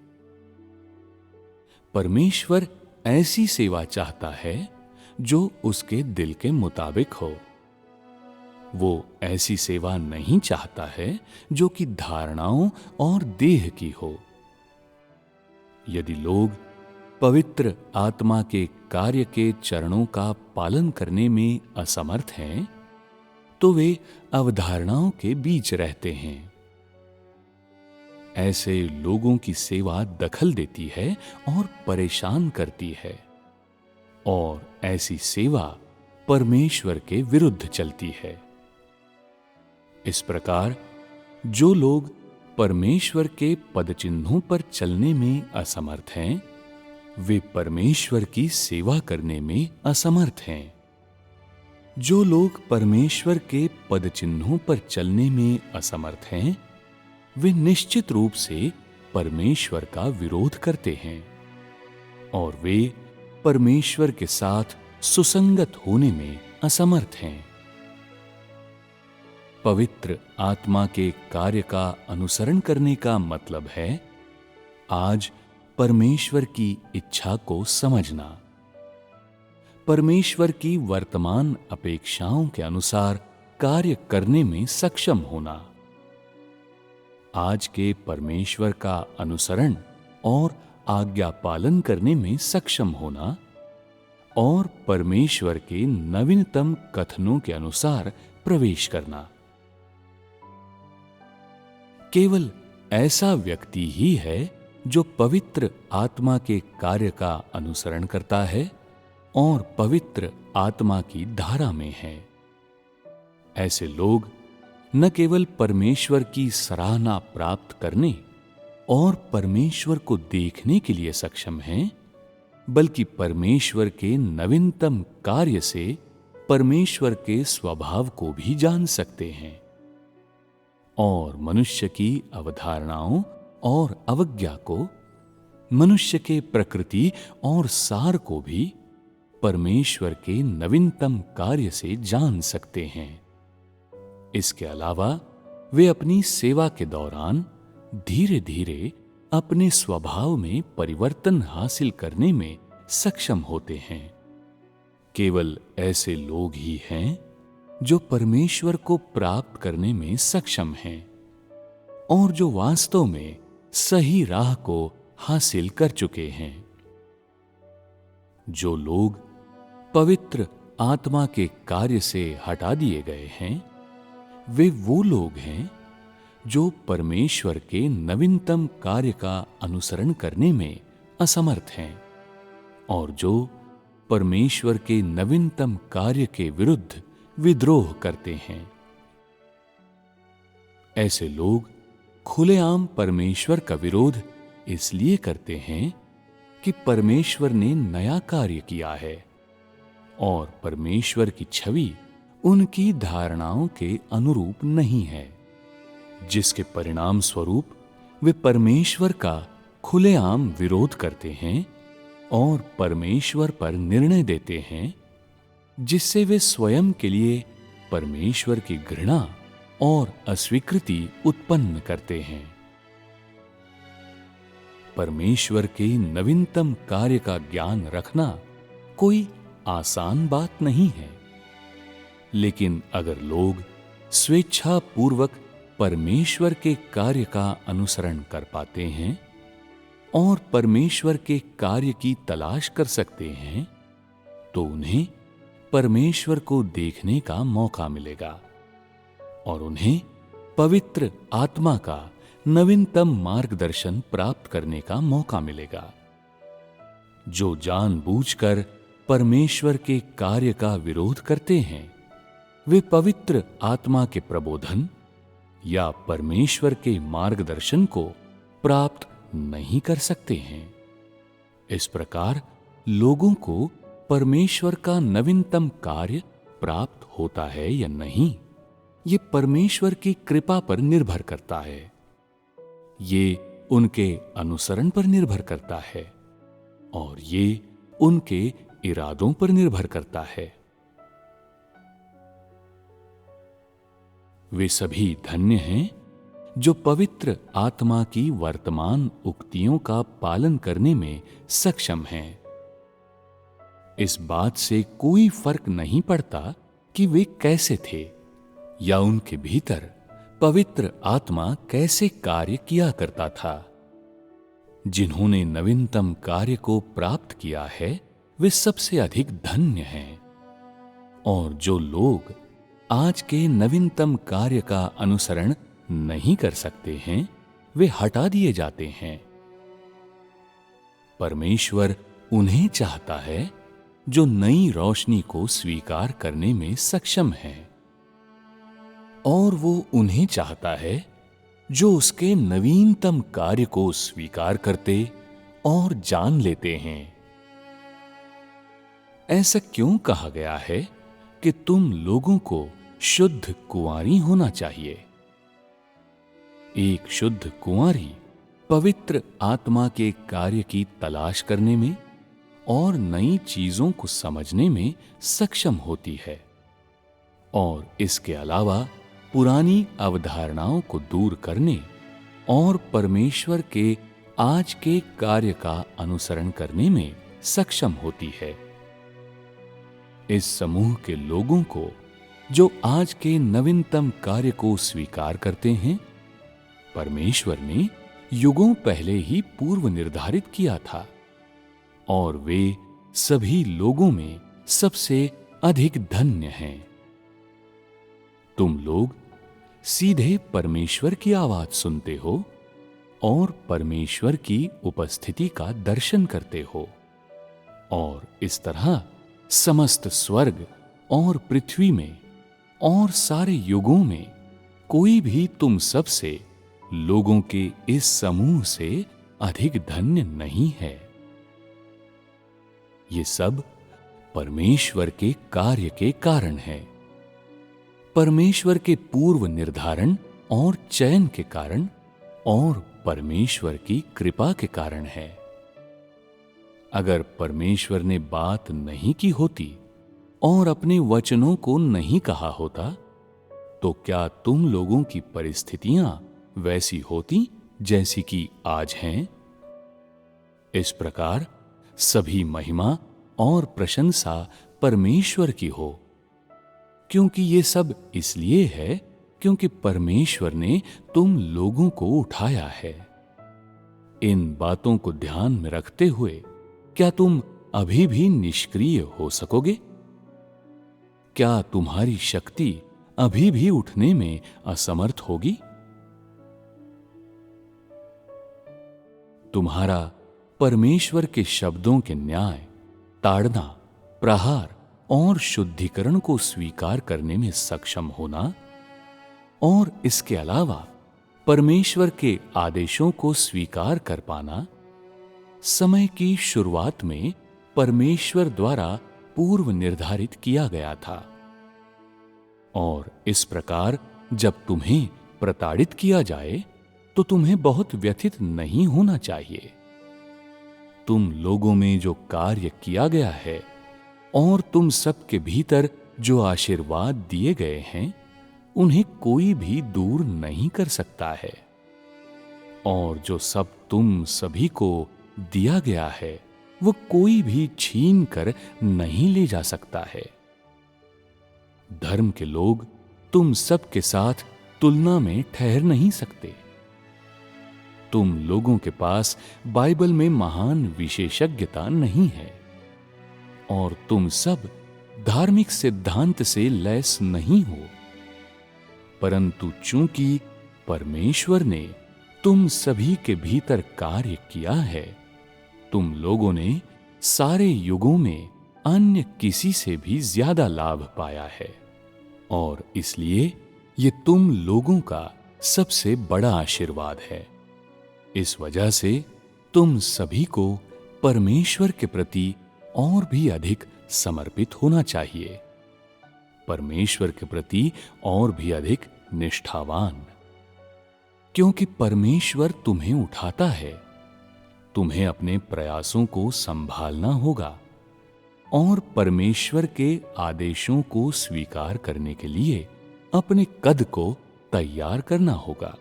परमेश्वर ऐसी सेवा चाहता है जो उसके दिल के मुताबिक हो। वो ऐसी सेवा नहीं चाहता है जो कि धारणाओं और देह की हो। यदि लोग पवित्र आत्मा के कार्य के चरणों का पालन करने में असमर्थ हैं, तो वे अवधारणाओं के बीच रहते हैं। ऐसे लोगों की सेवा दखल देती है और परेशान करती है और ऐसी सेवा परमेश्वर के विरुद्ध चलती है। इस प्रकार जो लोग परमेश्वर के पदचिन्हों पर चलने में असमर्थ हैं, वे परमेश्वर की सेवा करने में असमर्थ हैं। जो लोग परमेश्वर के पदचिन्हों पर चलने में असमर्थ हैं, वे निश्चित रूप से परमेश्वर का विरोध करते हैं और वे परमेश्वर के साथ सुसंगत होने में असमर्थ हैं। पवित्र आत्मा के कार्य का अनुसरण करने का मतलब है आज परमेश्वर की इच्छा को समझना, परमेश्वर की वर्तमान अपेक्षाओं के अनुसार कार्य करने में सक्षम होना, आज के परमेश्वर का अनुसरण और आज्ञा पालन करने में सक्षम होना और परमेश्वर के नवीनतम कथनों के अनुसार प्रवेश करना। केवल ऐसा व्यक्ति ही है जो पवित्र आत्मा के कार्य का अनुसरण करता है और पवित्र आत्मा की धारा में है। ऐसे लोग न केवल परमेश्वर की सराहना प्राप्त करने और परमेश्वर को देखने के लिए सक्षम हैं, बल्कि परमेश्वर के नवीनतम कार्य से परमेश्वर के स्वभाव को भी जान सकते हैं और मनुष्य की अवधारणाओं और अवज्ञा को, मनुष्य के प्रकृति और सार को भी परमेश्वर के नवीनतम कार्य से जान सकते हैं। इसके अलावा वे अपनी सेवा के दौरान धीरे धीरे अपने स्वभाव में परिवर्तन हासिल करने में सक्षम होते हैं। केवल ऐसे लोग ही हैं जो परमेश्वर को प्राप्त करने में सक्षम हैं और जो वास्तव में सही राह को हासिल कर चुके हैं। जो लोग पवित्र आत्मा के कार्य से हटा दिए गए हैं, वे वो लोग हैं जो परमेश्वर के नवीनतम कार्य का अनुसरण करने में असमर्थ हैं और जो परमेश्वर के नवीनतम कार्य के विरुद्ध विद्रोह करते हैं। ऐसे लोग खुलेआम परमेश्वर का विरोध इसलिए करते हैं कि परमेश्वर ने नया कार्य किया है और परमेश्वर की छवि उनकी धारणाओं के अनुरूप नहीं है, जिसके परिणाम स्वरूप वे परमेश्वर का खुलेआम विरोध करते हैं और परमेश्वर पर निर्णय देते हैं, जिससे वे स्वयं के लिए परमेश्वर की घृणा और अस्वीकृति उत्पन्न करते हैं। परमेश्वर के नवीनतम कार्य का ज्ञान रखना कोई आसान बात नहीं है, लेकिन अगर लोग स्वेच्छा पूर्वक परमेश्वर के कार्य का अनुसरण कर पाते हैं और परमेश्वर के कार्य की तलाश कर सकते हैं, तो उन्हें परमेश्वर को देखने का मौका मिलेगा और उन्हें पवित्र आत्मा का नवीनतम मार्गदर्शन प्राप्त करने का मौका मिलेगा। जो जानबूझकर परमेश्वर के कार्य का विरोध करते हैं, वे पवित्र आत्मा के प्रबोधन या परमेश्वर के मार्गदर्शन को प्राप्त नहीं कर सकते हैं। इस प्रकार लोगों को परमेश्वर का नवीनतम कार्य प्राप्त होता है या नहीं, ये परमेश्वर की कृपा पर निर्भर करता है। ये उनके अनुसरण पर निर्भर करता है और ये उनके इरादों पर निर्भर करता है। वे सभी धन्य हैं जो पवित्र आत्मा की वर्तमान उक्तियों का पालन करने में सक्षम हैं। इस बात से कोई फर्क नहीं पड़ता कि वे कैसे थे या उनके भीतर पवित्र आत्मा कैसे कार्य किया करता था। जिन्होंने नवीनतम कार्य को प्राप्त किया है, वे सबसे अधिक धन्य हैं। और जो लोग आज के नवीनतम कार्य का अनुसरण नहीं कर सकते हैं, वे हटा दिए जाते हैं। परमेश्वर उन्हें चाहता है जो नई रोशनी को स्वीकार करने में सक्षम हैं, और वो उन्हें चाहता है जो उसके नवीनतम कार्य को स्वीकार करते और जान लेते हैं। ऐसा क्यों कहा गया है कि तुम लोगों को शुद्ध कुंवारी होना चाहिए? एक शुद्ध कुंवारी पवित्र आत्मा के कार्य की तलाश करने में और नई चीजों को समझने में सक्षम होती है, और इसके अलावा पुरानी अवधारणाओं को दूर करने और परमेश्वर के आज के कार्य का अनुसरण करने में सक्षम होती है। इस समूह के लोगों को जो आज के नवीनतम कार्य को स्वीकार करते हैं, परमेश्वर ने युगों पहले ही पूर्व निर्धारित किया था, और वे सभी लोगों में सबसे अधिक धन्य हैं। तुम लोग सीधे परमेश्वर की आवाज सुनते हो और परमेश्वर की उपस्थिति का दर्शन करते हो, और इस तरह समस्त स्वर्ग और पृथ्वी में और सारे युगों में कोई भी तुम सबसे लोगों के इस समूह से अधिक धन्य नहीं है। ये सब परमेश्वर के कार्य के कारण है, परमेश्वर के पूर्व निर्धारण और चयन के कारण, और परमेश्वर की कृपा के कारण है। अगर परमेश्वर ने बात नहीं की होती और अपने वचनों को नहीं कहा होता, तो क्या तुम लोगों की परिस्थितियां वैसी होती जैसी कि आज हैं? इस प्रकार सभी महिमा और प्रशंसा परमेश्वर की हो, क्योंकि ये सब इसलिए है क्योंकि परमेश्वर ने तुम लोगों को उठाया है। इन बातों को ध्यान में रखते हुए क्या तुम अभी भी निष्क्रिय हो सकोगे? क्या तुम्हारी शक्ति अभी भी उठने में असमर्थ होगी? तुम्हारा परमेश्वर के शब्दों के न्याय, ताड़ना, प्रहार और शुद्धिकरण को स्वीकार करने में सक्षम होना और इसके अलावा परमेश्वर के आदेशों को स्वीकार कर पाना समय की शुरुआत में परमेश्वर द्वारा पूर्व निर्धारित किया गया था। और इस प्रकार जब तुम्हें प्रताड़ित किया जाए तो तुम्हें बहुत व्यथित नहीं होना चाहिए। तुम लोगों में जो कार्य किया गया है और तुम सबके भीतर जो आशीर्वाद दिए गए हैं, उन्हें कोई भी दूर नहीं कर सकता है। और जो सब तुम सभी को दिया गया है, वो कोई भी छीन कर नहीं ले जा सकता है। धर्म के लोग तुम सब के साथ तुलना में ठहर नहीं सकते। तुम लोगों के पास बाइबल में महान विशेषज्ञता नहीं है और तुम सब धार्मिक सिद्धांत से लैस नहीं हो, परंतु चूंकि परमेश्वर ने तुम सभी के भीतर कार्य किया है, तुम लोगों ने सारे युगों में अन्य किसी से भी ज्यादा लाभ पाया है। और इसलिए ये तुम लोगों का सबसे बड़ा आशीर्वाद है। इस वजह से तुम सभी को परमेश्वर के प्रति और भी अधिक समर्पित होना चाहिए, परमेश्वर के प्रति और भी अधिक निष्ठावान, क्योंकि परमेश्वर तुम्हें उठाता है। तुम्हें अपने प्रयासों को संभालना होगा और परमेश्वर के आदेशों को स्वीकार करने के लिए अपने कद को तैयार करना होगा।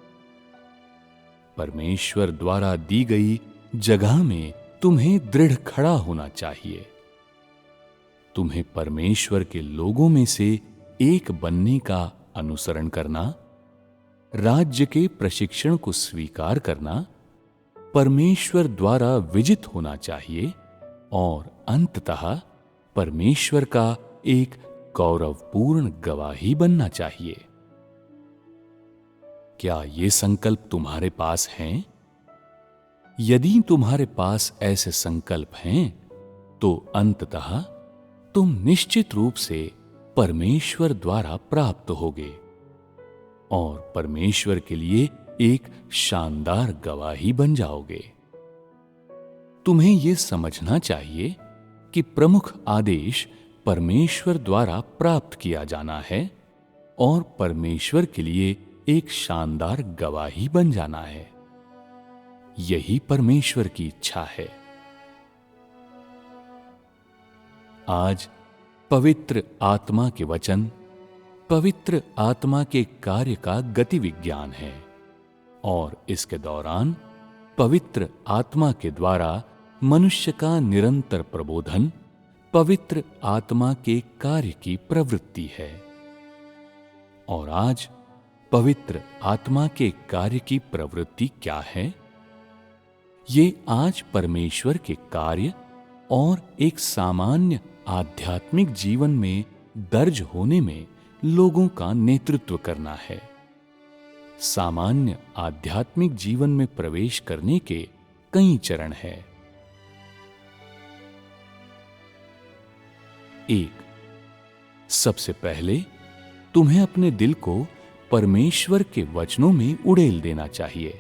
परमेश्वर द्वारा दी गई जगह में तुम्हें दृढ़ खड़ा होना चाहिए। तुम्हें परमेश्वर के लोगों में से एक बनने का अनुसरण करना, राज्य के प्रशिक्षण को स्वीकार करना, परमेश्वर द्वारा विजित होना चाहिए और अंततः परमेश्वर का एक गौरवपूर्ण गवाही बनना चाहिए। क्या ये संकल्प तुम्हारे पास हैं? यदि तुम्हारे पास ऐसे संकल्प हैं, तो अंततः तुम निश्चित रूप से परमेश्वर द्वारा प्राप्त होगे और परमेश्वर के लिए एक शानदार गवाही बन जाओगे। तुम्हें यह समझना चाहिए कि प्रमुख आदेश परमेश्वर द्वारा प्राप्त किया जाना है और परमेश्वर के लिए एक शानदार गवाही बन जाना है। यही परमेश्वर की इच्छा है। आज पवित्र आत्मा के वचन, पवित्र आत्मा के कार्य का गति विज्ञान है और इसके दौरान पवित्र आत्मा के द्वारा मनुष्य का निरंतर प्रबोधन पवित्र आत्मा के कार्य की प्रवृत्ति है। और आज पवित्र आत्मा के कार्य की प्रवृत्ति क्या है? ये आज परमेश्वर के कार्य और एक सामान्य आध्यात्मिक जीवन में दर्ज होने में लोगों का नेतृत्व करना है। सामान्य आध्यात्मिक जीवन में प्रवेश करने के कई चरण हैं। 1. सबसे पहले तुम्हें अपने दिल को परमेश्वर के वचनों में उड़ेल देना चाहिए।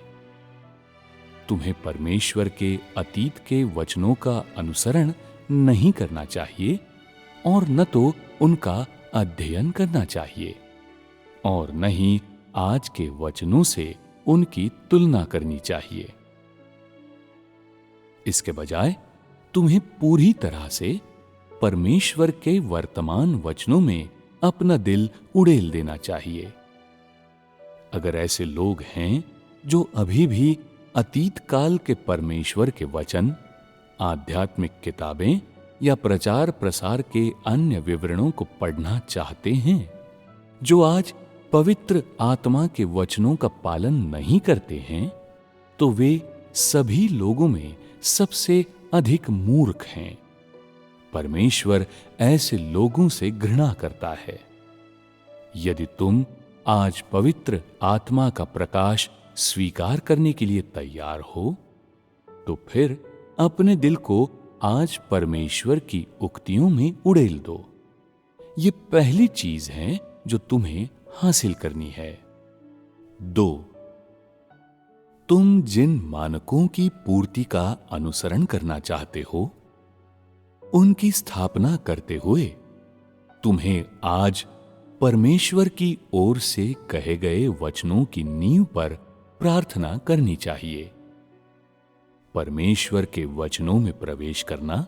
तुम्हें परमेश्वर के अतीत के वचनों का अनुसरण नहीं करना चाहिए और न तो उनका अध्ययन करना चाहिए और न ही आज के वचनों से उनकी तुलना करनी चाहिए। इसके बजाय तुम्हें पूरी तरह से परमेश्वर के वर्तमान वचनों में अपना दिल उड़ेल देना चाहिए। अगर ऐसे लोग हैं जो अभी भी अतीत काल के परमेश्वर के वचन, आध्यात्मिक किताबें या प्रचार प्रसार के अन्य विवरणों को पढ़ना चाहते हैं, जो आज पवित्र आत्मा के वचनों का पालन नहीं करते हैं, तो वे सभी लोगों में सबसे अधिक मूर्ख हैं। परमेश्वर ऐसे लोगों से घृणा करता है। यदि तुम आज पवित्र आत्मा का प्रकाश स्वीकार करने के लिए तैयार हो, तो फिर अपने दिल को आज परमेश्वर की उक्तियों में उड़ेल दो। ये पहली चीज है जो तुम्हें हासिल करनी है। 2, तुम जिन मानकों की पूर्ति का अनुसरण करना चाहते हो, उनकी स्थापना करते हुए तुम्हें आज परमेश्वर की ओर से कहे गए वचनों की नींव पर प्रार्थना करनी चाहिए। परमेश्वर के वचनों में प्रवेश करना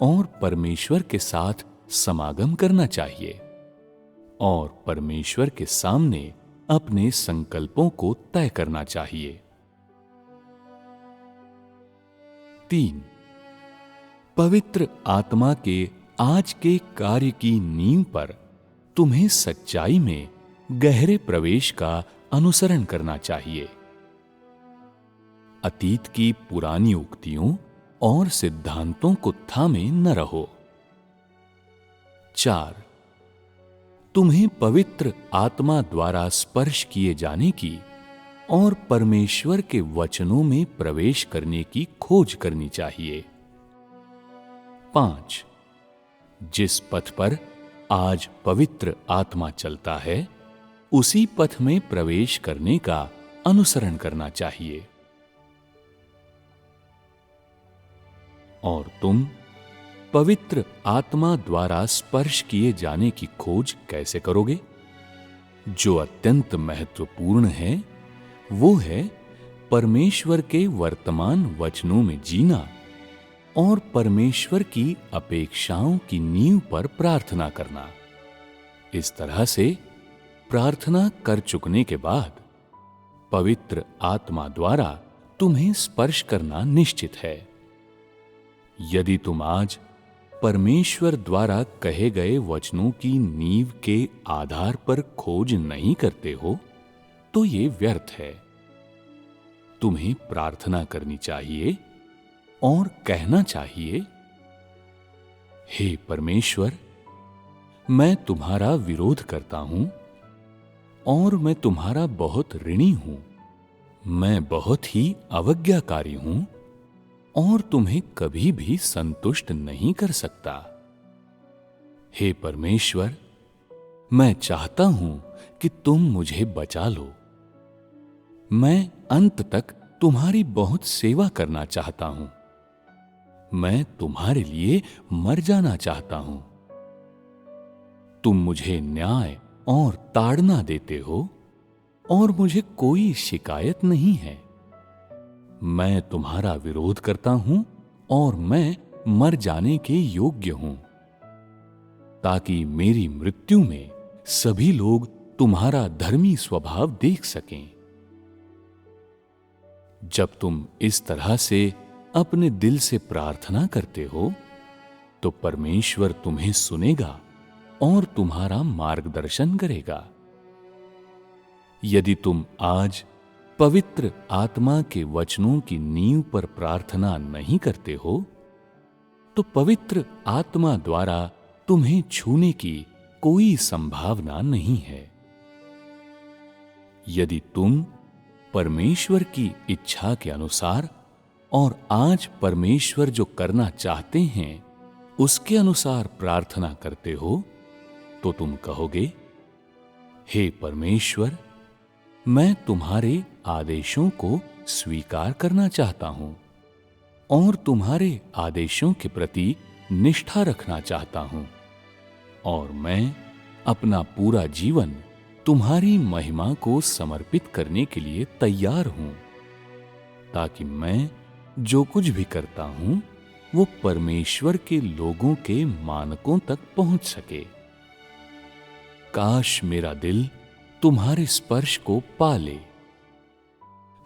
और परमेश्वर के साथ समागम करना चाहिए और परमेश्वर के सामने अपने संकल्पों को तय करना चाहिए। 3, पवित्र आत्मा के आज के कार्य की नींव पर तुम्हें सच्चाई में गहरे प्रवेश का अनुसरण करना चाहिए। अतीत की पुरानी उक्तियों और सिद्धांतों को थामे न रहो। 4, तुम्हें पवित्र आत्मा द्वारा स्पर्श किए जाने की और परमेश्वर के वचनों में प्रवेश करने की खोज करनी चाहिए। 5, जिस पथ पर आज पवित्र आत्मा चलता है, उसी पथ में प्रवेश करने का अनुसरण करना चाहिए। और तुम पवित्र आत्मा द्वारा स्पर्श किए जाने की खोज कैसे करोगे? जो अत्यंत महत्वपूर्ण है वो है परमेश्वर के वर्तमान वचनों में जीना और परमेश्वर की अपेक्षाओं की नींव पर प्रार्थना करना। इस तरह से प्रार्थना कर चुकने के बाद पवित्र आत्मा द्वारा तुम्हें स्पर्श करना निश्चित है। यदि तुम आज परमेश्वर द्वारा कहे गए वचनों की नींव के आधार पर खोज नहीं करते हो, तो ये व्यर्थ है। तुम्हें प्रार्थना करनी चाहिए और कहना चाहिए, हे परमेश्वर, मैं तुम्हारा विरोध करता हूं और मैं तुम्हारा बहुत ऋणी हूं। मैं बहुत ही अवज्ञाकारी हूं और तुम्हें कभी भी संतुष्ट नहीं कर सकता। हे परमेश्वर, मैं चाहता हूं कि तुम मुझे बचा लो। मैं अंत तक तुम्हारी बहुत सेवा करना चाहता हूं। मैं तुम्हारे लिए मर जाना चाहता हूं। तुम मुझे न्याय और ताड़ना देते हो और मुझे कोई शिकायत नहीं है। मैं तुम्हारा विरोध करता हूं और मैं मर जाने के योग्य हूं, ताकि मेरी मृत्यु में सभी लोग तुम्हारा धर्मी स्वभाव देख सकें। जब तुम इस तरह से अपने दिल से प्रार्थना करते हो, तो परमेश्वर तुम्हें सुनेगा और तुम्हारा मार्गदर्शन करेगा। यदि तुम आज पवित्र आत्मा के वचनों की नींव पर प्रार्थना नहीं करते हो, तो पवित्र आत्मा द्वारा तुम्हें छूने की कोई संभावना नहीं है। यदि तुम परमेश्वर की इच्छा के अनुसार और आज परमेश्वर जो करना चाहते हैं उसके अनुसार प्रार्थना करते हो, तो तुम कहोगे, हे परमेश्वर, मैं तुम्हारे आदेशों को स्वीकार करना चाहता हूं और तुम्हारे आदेशों के प्रति निष्ठा रखना चाहता हूं, और मैं अपना पूरा जीवन तुम्हारी महिमा को समर्पित करने के लिए तैयार हूं, ताकि मैं जो कुछ भी करता हूं वो परमेश्वर के लोगों के मानकों तक पहुंच सके। काश मेरा दिल तुम्हारे स्पर्श को पा ले।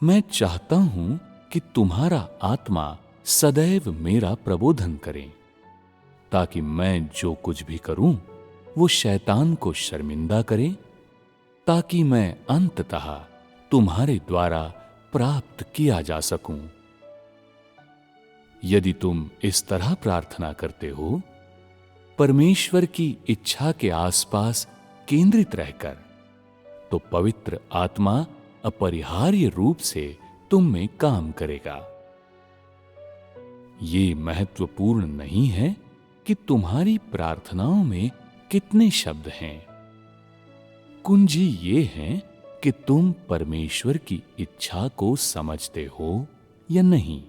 मैं चाहता हूं कि तुम्हारा आत्मा सदैव मेरा प्रबोधन करे, ताकि मैं जो कुछ भी करूं वो शैतान को शर्मिंदा करे, ताकि मैं अंततः तुम्हारे द्वारा प्राप्त किया जा सकूं। यदि तुम इस तरह प्रार्थना करते हो, परमेश्वर की इच्छा के आसपास केंद्रित रहकर, तो पवित्र आत्मा अपरिहार्य रूप से तुम में काम करेगा। ये महत्वपूर्ण नहीं है कि तुम्हारी प्रार्थनाओं में कितने शब्द हैं। कुंजी ये है कि तुम परमेश्वर की इच्छा को समझते हो या नहीं।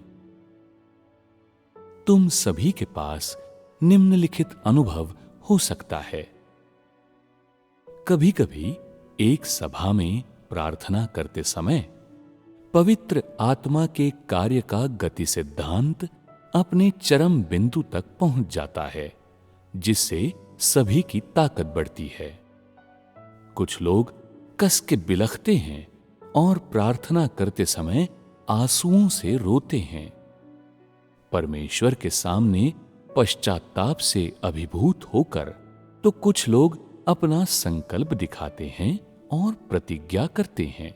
तुम सभी के पास निम्नलिखित अनुभव हो सकता है। कभी-कभी एक सभा में प्रार्थना करते समय पवित्र आत्मा के कार्य का गति सिद्धांत अपने चरम बिंदु तक पहुंच जाता है, जिससे सभी की ताकत बढ़ती है। कुछ लोग कस के बिलखते हैं और प्रार्थना करते समय आंसुओं से रोते हैं। परमेश्वर के सामने पश्चाताप से अभिभूत होकर तो कुछ लोग अपना संकल्प दिखाते हैं और प्रतिज्ञा करते हैं।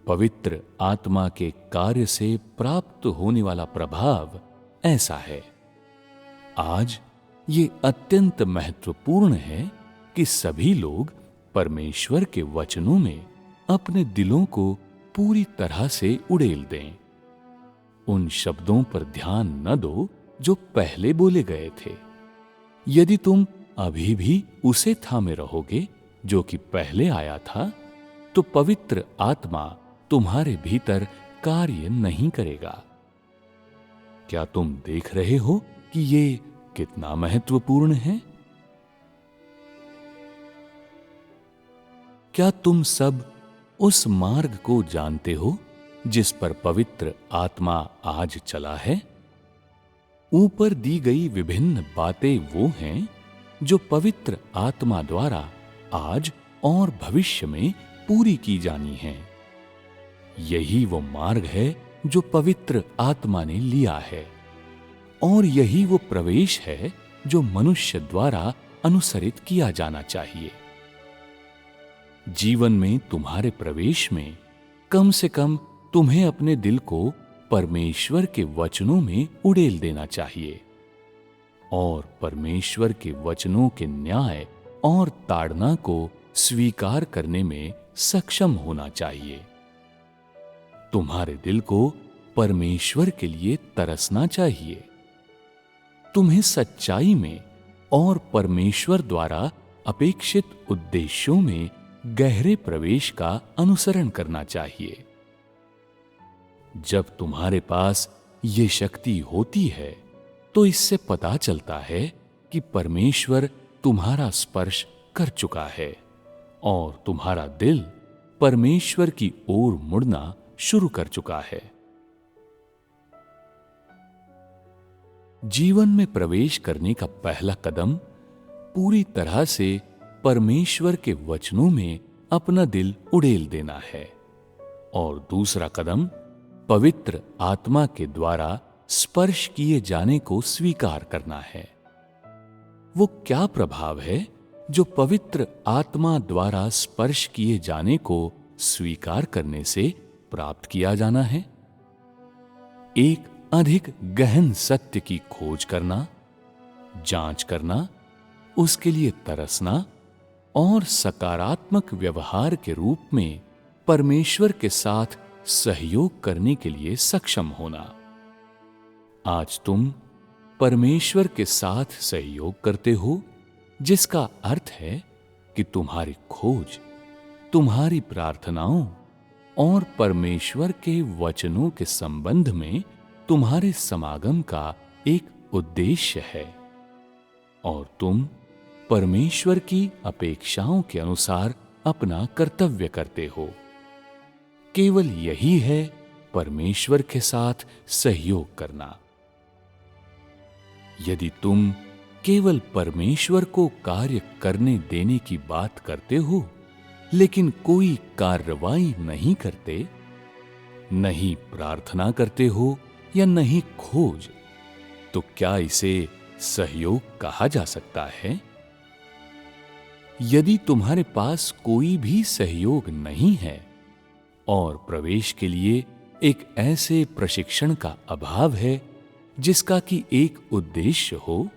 पवित्र आत्मा के कार्य से प्राप्त होने वाला प्रभाव ऐसा है। आज ये अत्यंत महत्वपूर्ण है कि सभी लोग परमेश्वर के वचनों में अपने दिलों को पूरी तरह से उड़ेल दें। उन शब्दों पर ध्यान न दो जो पहले बोले गए थे। यदि तुम अभी भी उसे थामे रहोगे जो कि पहले आया था, तो पवित्र आत्मा तुम्हारे भीतर कार्य नहीं करेगा। क्या तुम देख रहे हो कि ये कितना महत्वपूर्ण है? क्या तुम सब उस मार्ग को जानते हो जिस पर पवित्र आत्मा आज चला है? ऊपर दी गई विभिन्न बातें वो हैं जो पवित्र आत्मा द्वारा आज और भविष्य में पूरी की जानी हैं। यही वो मार्ग है जो पवित्र आत्मा ने लिया है, और यही वो प्रवेश है जो मनुष्य द्वारा अनुसरित किया जाना चाहिए। जीवन में तुम्हारे प्रवेश में कम से कम तुम्हें अपने दिल को परमेश्वर के वचनों में उड़ेल देना चाहिए और परमेश्वर के वचनों के न्याय और ताड़ना को स्वीकार करने में सक्षम होना चाहिए। तुम्हारे दिल को परमेश्वर के लिए तरसना चाहिए। तुम्हें सच्चाई में और परमेश्वर द्वारा अपेक्षित उद्देश्यों में गहरे प्रवेश का अनुसरण करना चाहिए। जब तुम्हारे पास ये शक्ति होती है, तो इससे पता चलता है कि परमेश्वर तुम्हारा स्पर्श कर चुका है और तुम्हारा दिल परमेश्वर की ओर मुड़ना शुरू कर चुका है। जीवन में प्रवेश करने का पहला कदम पूरी तरह से परमेश्वर के वचनों में अपना दिल उड़ेल देना है, और दूसरा कदम पवित्र आत्मा के द्वारा स्पर्श किए जाने को स्वीकार करना है। वो क्या प्रभाव है जो पवित्र आत्मा द्वारा स्पर्श किए जाने को स्वीकार करने से प्राप्त किया जाना है? एक अधिक गहन सत्य की खोज करना, जांच करना, उसके लिए तरसना और सकारात्मक व्यवहार के रूप में परमेश्वर के साथ सहयोग करने के लिए सक्षम होना। आज तुम परमेश्वर के साथ सहयोग करते हो, जिसका अर्थ है कि तुम्हारी खोज, तुम्हारी प्रार्थनाओं और परमेश्वर के वचनों के संबंध में तुम्हारे समागम का एक उद्देश्य है, और तुम परमेश्वर की अपेक्षाओं के अनुसार अपना कर्तव्य करते हो। केवल यही है परमेश्वर के साथ सहयोग करना। यदि तुम केवल परमेश्वर को कार्य करने देने की बात करते हो, लेकिन कोई कार्रवाई नहीं करते, नहीं प्रार्थना करते हो या नहीं खोज, तो क्या इसे सहयोग कहा जा सकता है? यदि तुम्हारे पास कोई भी सहयोग नहीं है और प्रवेश के लिए एक ऐसे प्रशिक्षण का अभाव है जिसका कि एक उद्देश्य हो,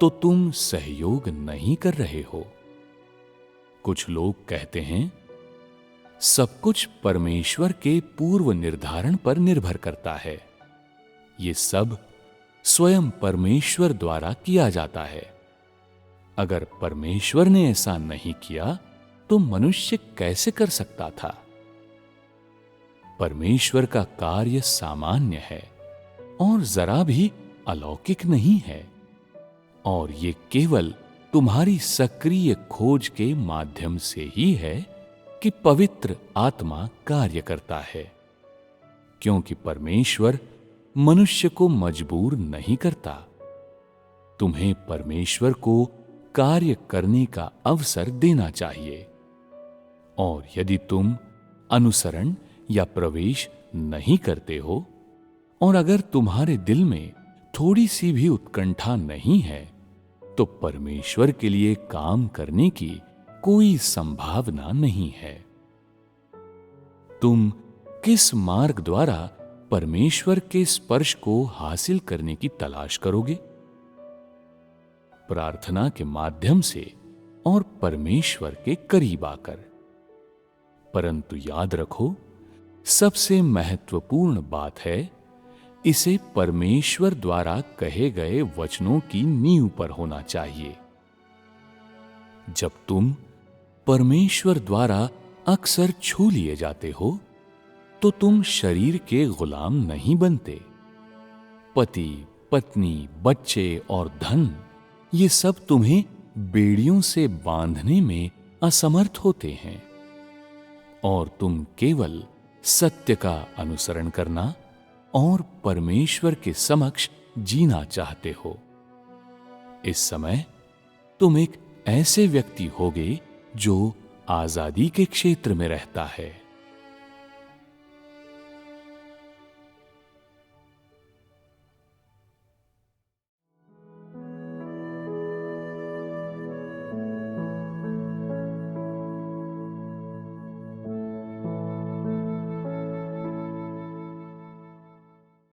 तो तुम सहयोग नहीं कर रहे हो। कुछ लोग कहते हैं, सब कुछ परमेश्वर के पूर्व निर्धारण पर निर्भर करता है। ये सब स्वयं परमेश्वर द्वारा किया जाता है। अगर परमेश्वर ने ऐसा नहीं किया तो मनुष्य कैसे कर सकता था? परमेश्वर का कार्य सामान्य है और जरा भी अलौकिक नहीं है, और ये केवल तुम्हारी सक्रिय खोज के माध्यम से ही है कि पवित्र आत्मा कार्य करता है, क्योंकि परमेश्वर मनुष्य को मजबूर नहीं करता। तुम्हें परमेश्वर को कार्य करने का अवसर देना चाहिए, और यदि तुम अनुसरण या प्रवेश नहीं करते हो, और अगर तुम्हारे दिल में थोड़ी सी भी उत्कंठा नहीं है, तो परमेश्वर के लिए काम करने की कोई संभावना नहीं है। तुम किस मार्ग द्वारा परमेश्वर के स्पर्श को हासिल करने की तलाश करोगे? प्रार्थना के माध्यम से और परमेश्वर के करीब आकर। परंतु याद रखो, सबसे महत्वपूर्ण बात है, इसे परमेश्वर द्वारा कहे गए वचनों की नींव पर होना चाहिए। जब तुम परमेश्वर द्वारा अक्सर छू लिए जाते हो, तो तुम शरीर के गुलाम नहीं बनते। पति, पत्नी, बच्चे और धन, ये सब तुम्हें बेड़ियों से बांधने में असमर्थ होते हैं, और तुम केवल सत्य का अनुसरण करना और परमेश्वर के समक्ष जीना चाहते हो। इस समय तुम एक ऐसे व्यक्ति होगे जो आजादी के क्षेत्र में रहता है।